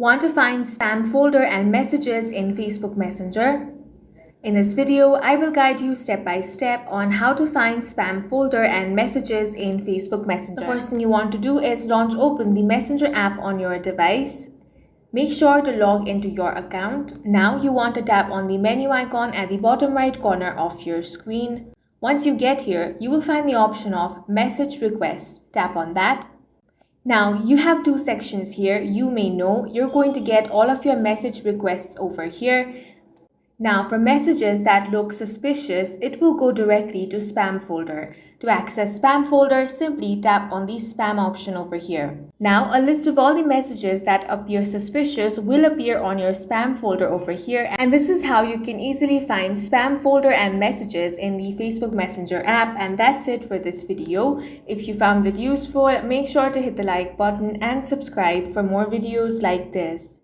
Want to find spam folder and messages in Facebook Messenger? In this video, I will guide you step by step on how to find spam folder and messages in Facebook Messenger. The first thing you want to do is open the Messenger app on your device. Make sure to log into your account. Now you want to tap on the menu icon at the bottom right corner of your screen. Once you get here, you will find the option of Message Request. Tap on that. Now you have two sections here. You may know you're going to get all of your message requests over here. Now for messages that look suspicious, it will go directly to spam folder. To access spam folder, simply tap on the spam option over here. Now a list of all the messages that appear suspicious will appear on your spam folder over here, and this is how you can easily find spam folder and messages in the Facebook Messenger app. And that's it for this video. If you found it useful, make sure to hit the like button and subscribe for more videos like this.